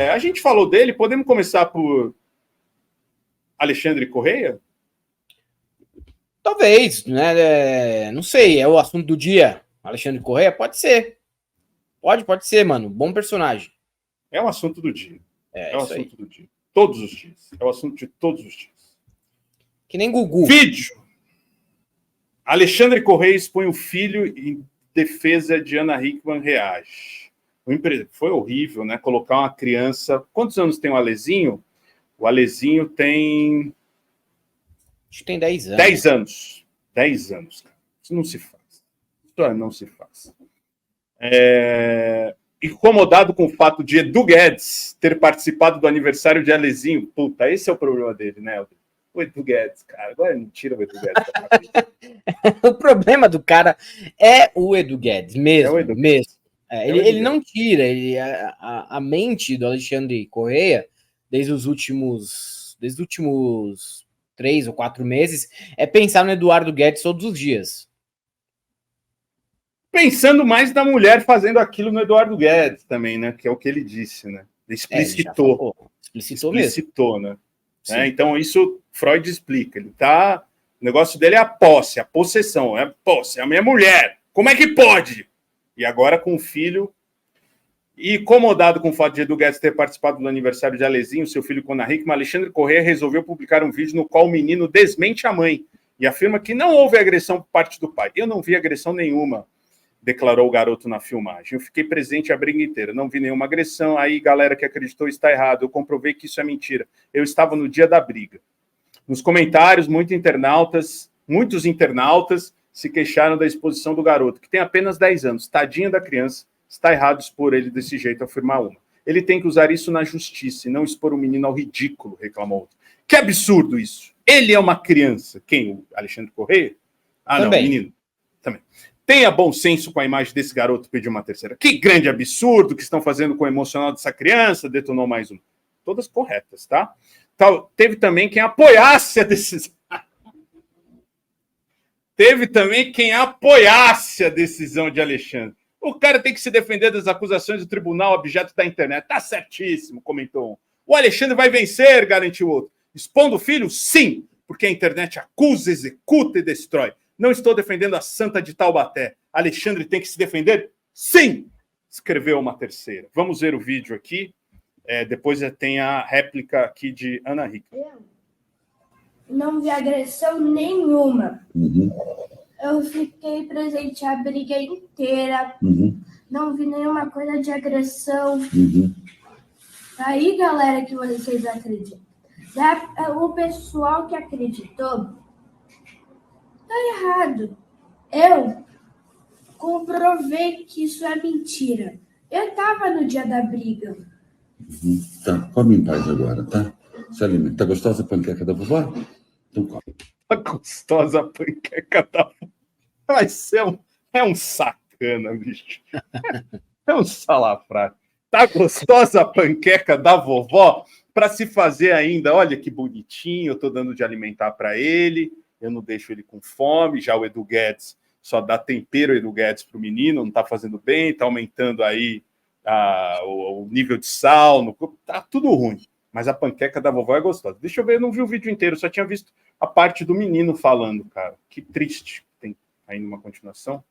A gente falou dele, podemos começar por Alexandre Correia? Talvez, né? Não sei, é o assunto do dia. Alexandre Correia? Pode ser. Pode ser, mano. Bom personagem. É o assunto do dia. É o assunto do dia. Todos os dias. É o assunto de todos os dias. Que nem Gugu. Vídeo. Alexandre Correia expõe o filho em defesa de Ana Hickman reage. Foi horrível, né? Colocar uma criança... Quantos anos tem o Alezinho? O Alezinho tem... Acho que tem 10 anos. 10 anos. 10 anos, cara. Isso não se faz. Isso não se faz. Incomodado com o fato de Edu Guedes ter participado do aniversário de Alezinho. Puta, esse é o problema dele, né, Helder? O Edu Guedes, cara. Agora não tira o Edu Guedes. O problema do cara é o Edu Guedes, mesmo. É o Edu Guedes. Ele não tira. A mente do Alexandre Correia, desde os últimos 3 ou 4 meses, é pensar no Eduardo Guedes todos os dias. Pensando mais na mulher fazendo aquilo no Eduardo Guedes também, né? Que é o que ele disse, né? Explicitou mesmo. Né? Então, isso Freud explica. O negócio dele é a posse, a possessão. É a posse, é a minha mulher. Como é que pode? E agora com o filho... E incomodado com o fato de Edu Guedes ter participado do aniversário de Alezinho, seu filho com Ana Hickman, Alexandre Correia resolveu publicar um vídeo no qual o menino desmente a mãe e afirma que não houve agressão por parte do pai. Eu não vi agressão nenhuma, declarou o garoto na filmagem. Eu fiquei presente a briga inteira, não vi nenhuma agressão. Aí, galera que acreditou está errado. Eu comprovei que isso é mentira. Eu estava no dia da briga. Nos comentários, muitos internautas se queixaram da exposição do garoto, que tem apenas 10 anos. Tadinha da criança. Está errado expor ele desse jeito, afirmar uma. Ele tem que usar isso na justiça e não expor o menino ao ridículo, reclamou outro. Que absurdo isso. Ele é uma criança. Quem? O Alexandre Correia? Também. Não, o menino. Também. Tenha bom senso com a imagem desse garoto, pediu uma terceira. Que grande absurdo que estão fazendo com o emocional dessa criança, detonou mais um. Todas corretas, tá? Teve também quem apoiasse a decisão. De Alexandre. O cara tem que se defender das acusações do tribunal objeto da internet. Tá certíssimo, comentou um. O Alexandre vai vencer, garantiu outro. Expondo o filho? Sim, porque a internet acusa, executa e destrói. Não estou defendendo a santa de Taubaté. Alexandre tem que se defender? Sim, escreveu uma terceira. Vamos ver o vídeo aqui. Depois tem a réplica aqui de Ana Hickman. Eu não vi agressão nenhuma. Uhum. Eu fiquei presente a briga inteira. Não vi nenhuma coisa de agressão. Aí, galera, que vocês acreditam. O pessoal que acreditou tá errado. Eu comprovei que isso é mentira. Eu tava no dia da briga. Tá, come em paz agora, tá? Se alimenta. Tá gostosa a panqueca da vovó? Então come. A gostosa panqueca da vovó. Mas é um sacana, bicho. É um salafrário. Tá gostosa a panqueca da vovó? Para se fazer ainda, olha que bonitinho, eu tô dando de alimentar para ele, eu não deixo ele com fome, já o Edu Guedes só dá tempero Edu Guedes pro menino, não tá fazendo bem, tá aumentando aí o nível de sal, tá tudo ruim. Mas a panqueca da vovó é gostosa. Deixa eu ver, eu não vi o vídeo inteiro, só tinha visto a parte do menino falando, cara. Que triste. Tem ainda uma continuação.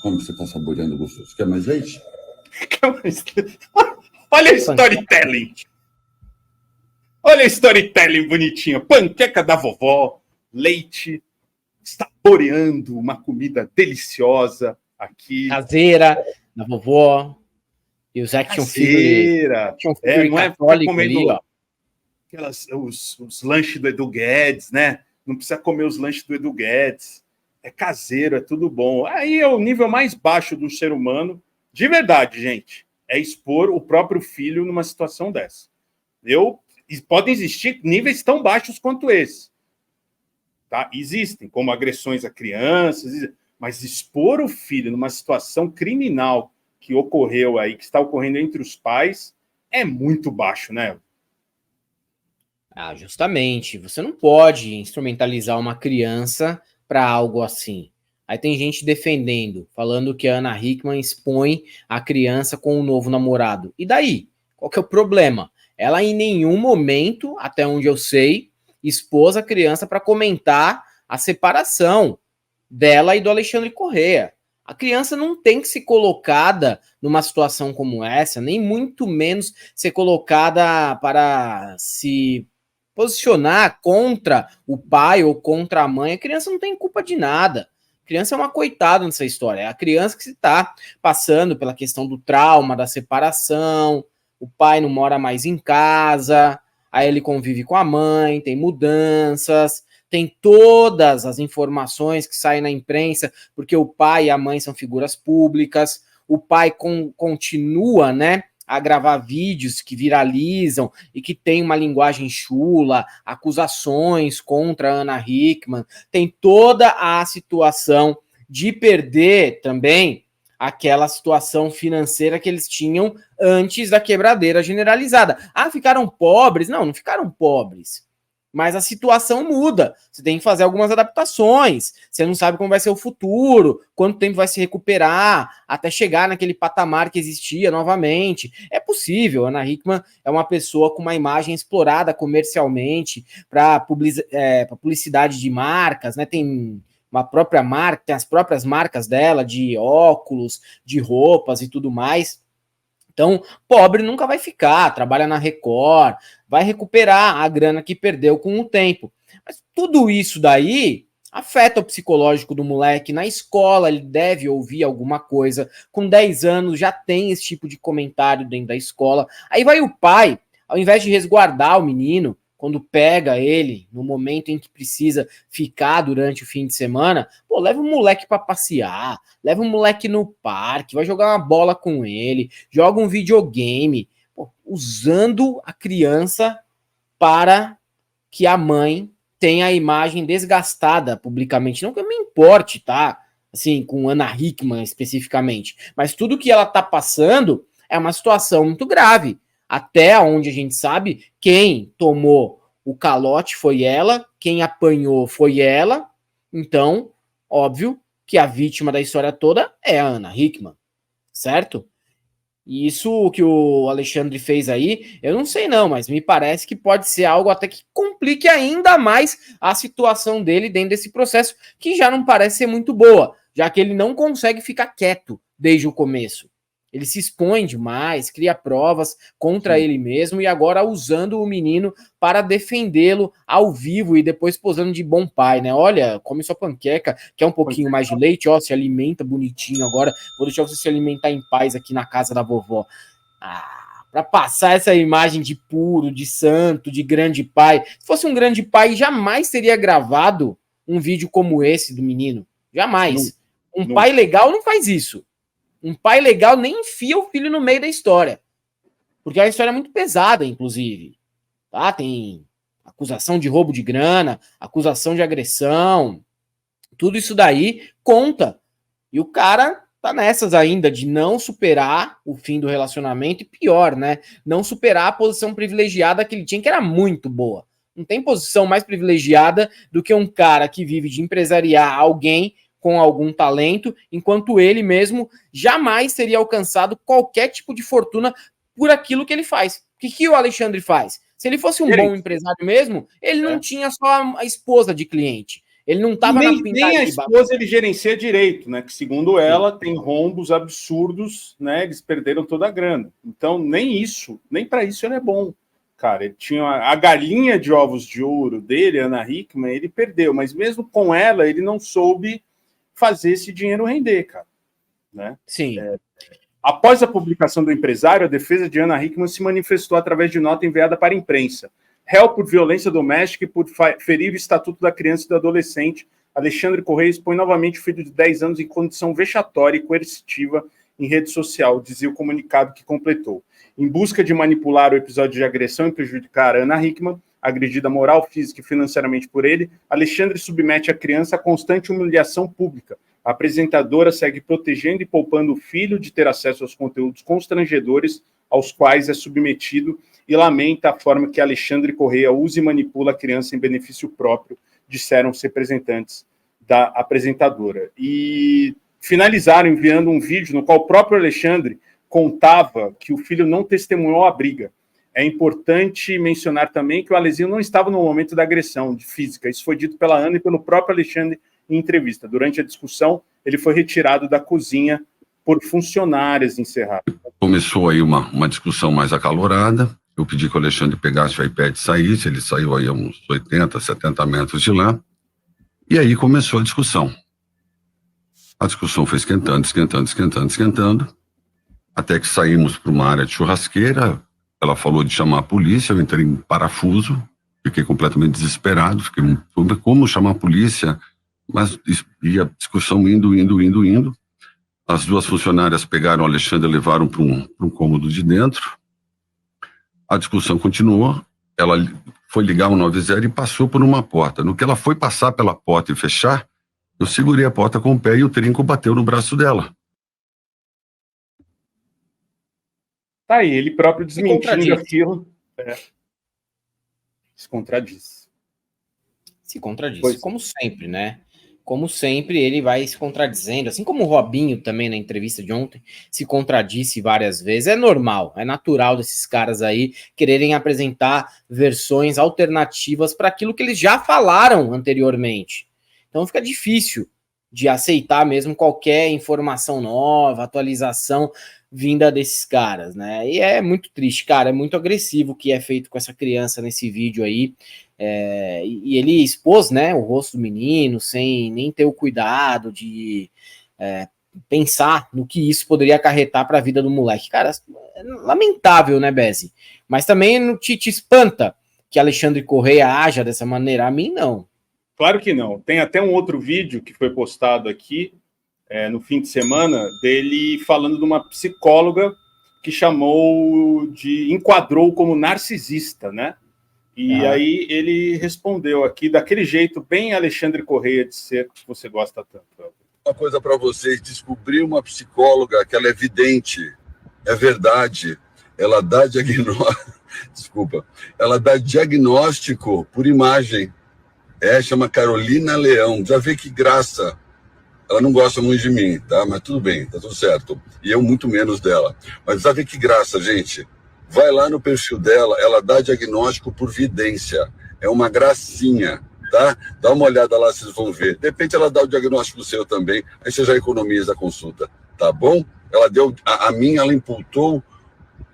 Como você tá saboreando gostoso? Quer mais leite? Olha a storytelling. Olha a storytelling bonitinha. Panqueca da vovó, leite, saboreando uma comida deliciosa aqui. Caseira, da vovó. E os action figure não é comendo ali, os lanches do Edu Guedes, né? Não precisa comer os lanches do Edu Guedes. É caseiro, é tudo bom. Aí é o nível mais baixo do ser humano. De verdade, gente. É expor o próprio filho numa situação dessa. Podem existir níveis tão baixos quanto esse. Tá? Existem, como agressões a crianças, mas expor o filho numa situação criminal que ocorreu aí, que está ocorrendo entre os pais, é muito baixo, né? Justamente. Você não pode instrumentalizar uma criança para algo assim. Aí tem gente defendendo, falando que a Ana Hickman expõe a criança com um novo namorado. E daí? Qual que é o problema? Ela em nenhum momento, até onde eu sei, expôs a criança para comentar a separação dela e do Alexandre Corrêa. A criança não tem que ser colocada numa situação como essa, nem muito menos ser colocada para se posicionar contra o pai ou contra a mãe. A criança não tem culpa de nada. A criança é uma coitada nessa história. É a criança que está passando pela questão do trauma, da separação, o pai não mora mais em casa, aí ele convive com a mãe, tem mudanças, tem todas as informações que saem na imprensa, porque o pai e a mãe são figuras públicas, o pai continua, né, a gravar vídeos que viralizam e que tem uma linguagem chula, acusações contra a Ana Hickman, tem toda a situação de perder também aquela situação financeira que eles tinham antes da quebradeira generalizada. Ah, ficaram pobres? Não, não ficaram pobres. Mas a situação muda. Você tem que fazer algumas adaptações. Você não sabe como vai ser o futuro, quanto tempo vai se recuperar, até chegar naquele patamar que existia novamente. É possível. A Ana Hickman é uma pessoa com uma imagem explorada comercialmente para publicidade de marcas, né? Tem uma própria marca, tem as próprias marcas dela de óculos, de roupas e tudo mais. Então, pobre nunca vai ficar, trabalha na Record, vai recuperar a grana que perdeu com o tempo. Mas tudo isso daí afeta o psicológico do moleque. Na escola ele deve ouvir alguma coisa. Com 10 anos já tem esse tipo de comentário dentro da escola. Aí vai o pai, ao invés de resguardar o menino, quando pega ele, no momento em que precisa ficar durante o fim de semana, pô, leva o moleque para passear, leva o moleque no parque, vai jogar uma bola com ele, joga um videogame, pô, usando a criança para que a mãe tenha a imagem desgastada publicamente. Não que eu me importe, tá? Assim, com Ana Hickman especificamente, mas tudo que ela tá passando é uma situação muito grave. Até onde a gente sabe, quem tomou o calote foi ela, quem apanhou foi ela. Então, óbvio que a vítima da história toda é a Ana Hickman, certo? E isso que o Alexandre fez aí, eu não sei não, mas me parece que pode ser algo até que complique ainda mais a situação dele dentro desse processo, que já não parece ser muito boa, já que ele não consegue ficar quieto desde o começo. Ele se expõe demais, cria provas contra ele mesmo e agora usando o menino para defendê-lo ao vivo e depois posando de bom pai, né? Olha, come sua panqueca, quer um pouquinho mais de leite, ó, se alimenta bonitinho agora, vou deixar você se alimentar em paz aqui na casa da vovó. Para passar essa imagem de puro, de santo, de grande pai. Se fosse um grande pai, jamais teria gravado um vídeo como esse do menino. Jamais. Um pai legal não faz isso. Um pai legal nem enfia o filho no meio da história. Porque a história é muito pesada, inclusive. Tá? Tem acusação de roubo de grana, acusação de agressão. Tudo isso daí conta. E o cara tá nessas ainda de não superar o fim do relacionamento. E pior, né? Não superar a posição privilegiada que ele tinha, que era muito boa. Não tem posição mais privilegiada do que um cara que vive de empresariar alguém com algum talento, enquanto ele mesmo jamais teria alcançado qualquer tipo de fortuna por aquilo que ele faz. O que o Alexandre faz? Se ele fosse um bom empresário mesmo, ele não tinha só a esposa de cliente. Ele não estava na pintada. Nem a esposa ele gerencia direito, né? Que segundo ela tem rombos absurdos, né? Eles perderam toda a grana. Então nem isso, nem para isso ele é bom. Cara, ele tinha a galinha de ovos de ouro dele, Ana Hickman, ele perdeu, mas mesmo com ela ele não soube fazer esse dinheiro render, cara. Né? Sim. Após a publicação do empresário, a defesa de Ana Hickman se manifestou através de nota enviada para a imprensa. Réu por violência doméstica e por ferir o Estatuto da Criança e do Adolescente, Alexandre Corrêa expõe novamente o filho de 10 anos em condição vexatória e coercitiva em rede social, dizia o comunicado que completou. Em busca de manipular o episódio de agressão e prejudicar a Ana Hickman, agredida moral, física e financeiramente por ele, Alexandre submete a criança a constante humilhação pública. A apresentadora segue protegendo e poupando o filho de ter acesso aos conteúdos constrangedores aos quais é submetido e lamenta a forma que Alexandre Corrêa usa e manipula a criança em benefício próprio, disseram os representantes da apresentadora. E finalizaram enviando um vídeo no qual o próprio Alexandre contava que o filho não testemunhou a briga. É importante mencionar também que o Alezinho não estava no momento da agressão de física. Isso foi dito pela Ana e pelo próprio Alexandre em entrevista. Durante a discussão, ele foi retirado da cozinha por funcionários encerrados. Começou aí uma discussão mais acalorada. Eu pedi que o Alexandre pegasse o iPad e saísse. Ele saiu aí a uns 80, 70 metros de lá. E aí começou a discussão. A discussão foi esquentando, até que saímos para uma área de churrasqueira. Ela falou de chamar a polícia, eu entrei em parafuso, fiquei completamente desesperado, como chamar a polícia? Mas e a discussão indo. As duas funcionárias pegaram o Alexandre e levaram para um cômodo de dentro. A discussão continuou, ela foi ligar o 90 e passou por uma porta. No que ela foi passar pela porta e fechar, eu segurei a porta com o pé e o trinco bateu no braço dela. Tá aí, ele próprio desmentindo aquilo. Se contradiz. Se contradiz, pois. Como sempre, né? Como sempre, ele vai se contradizendo, assim como o Robinho também na entrevista de ontem se contradisse várias vezes. É normal, é natural desses caras aí quererem apresentar versões alternativas para aquilo que eles já falaram anteriormente. Então fica difícil de aceitar mesmo qualquer informação nova, atualização vinda desses caras, né? E é muito triste, cara, é muito agressivo o que é feito com essa criança nesse vídeo aí. E ele expôs, né, o rosto do menino sem nem ter o cuidado de pensar no que isso poderia acarretar para a vida do moleque. Cara, é lamentável, né, Bezi? Mas também não te espanta que Alexandre Correia haja dessa maneira. A mim, não. Claro que não. Tem até um outro vídeo que foi postado aqui no fim de semana dele falando de uma psicóloga que enquadrou como narcisista, né? E aí ele respondeu aqui daquele jeito bem Alexandre Correia de ser, que você gosta tanto. Uma coisa para vocês, descobri uma psicóloga que ela é vidente, é verdade, ela dá ela dá diagnóstico por imagem, chama Carolina Leão, já vê que graça. Ela não gosta muito de mim, tá? Mas tudo bem, tá tudo certo. E eu muito menos dela. Mas já vê que graça, gente. Vai lá no perfil dela, ela dá diagnóstico por vidência. É uma gracinha, tá? Dá uma olhada lá, vocês vão ver. De repente ela dá o diagnóstico seu também, aí você já economiza a consulta, tá bom? Ela deu, a mim ela imputou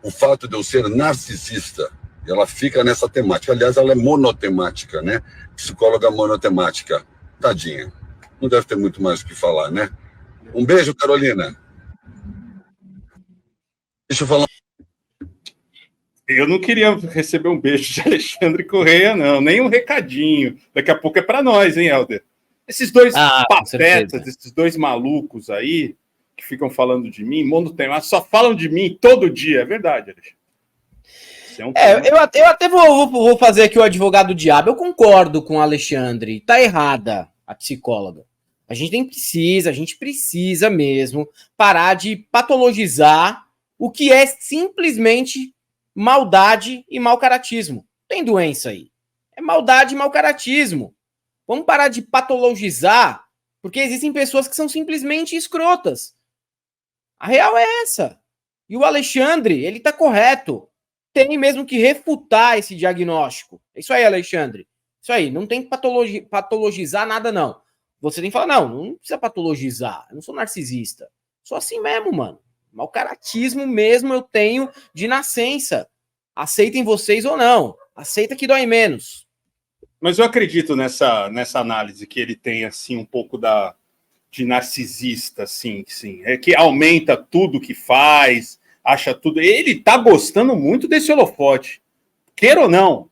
o fato de eu ser narcisista. E ela fica nessa temática. Aliás, ela é monotemática, né? Psicóloga monotemática. Tadinha. Não deve ter muito mais o que falar, né? Um beijo, Carolina. Deixa eu falar. Eu não queria receber um beijo de Alexandre Correia, não. Nem um recadinho. Daqui a pouco é para nós, hein, Helder? Esses dois patetas, esses dois malucos aí, que ficam falando de mim, só falam de mim todo dia. É verdade, Alexandre. Eu até vou fazer aqui o advogado do diabo. Eu concordo com o Alexandre. Tá errada a psicóloga. A gente precisa mesmo parar de patologizar o que é simplesmente maldade e mau-caratismo. Tem doença aí. É maldade e mau-caratismo. Vamos parar de patologizar, porque existem pessoas que são simplesmente escrotas. A real é essa. E o Alexandre, ele tá correto. Tem mesmo que refutar esse diagnóstico. É isso aí, Alexandre. Isso aí, não tem que patologizar nada, não. Você tem que falar, não precisa patologizar. Eu não sou narcisista. Sou assim mesmo, mano. Mau-caratismo mesmo eu tenho de nascença. Aceitem vocês ou não. Aceita que dói menos. Mas eu acredito nessa análise que ele tem, assim, um pouco de narcisista, assim, sim. É que aumenta tudo que faz, acha tudo. Ele tá gostando muito desse holofote. Queira ou não.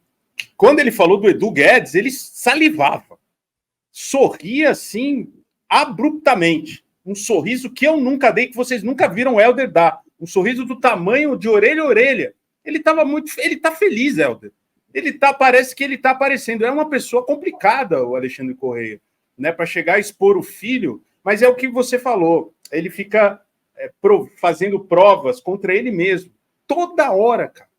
Quando ele falou do Edu Guedes, ele salivava. Sorria, assim, abruptamente. Um sorriso que eu nunca dei, que vocês nunca viram o Helder dar. Um sorriso do tamanho de orelha a orelha. Ele tá feliz, Helder. Parece que ele tá aparecendo. É uma pessoa complicada, o Alexandre Correia, né? Para chegar a expor o filho, mas é o que você falou. Ele fica fazendo provas contra ele mesmo. Toda hora, cara.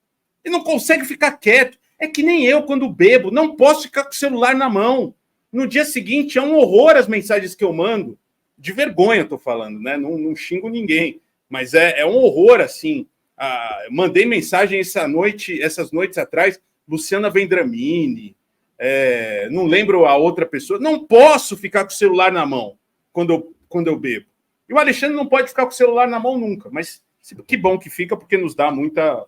Ele não consegue ficar quieto. É que nem eu, quando bebo, não posso ficar com o celular na mão. No dia seguinte, é um horror as mensagens que eu mando. De vergonha, eu tô falando, né? Não xingo ninguém. Mas é um horror, assim. Mandei mensagem essas noites atrás, Luciana Vendramini, não lembro a outra pessoa. Não posso ficar com o celular na mão quando eu bebo. E o Alexandre não pode ficar com o celular na mão nunca, mas que bom que fica, porque nos dá muita...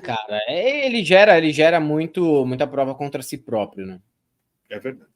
Cara, ele gera muita prova contra si próprio, né? É verdade.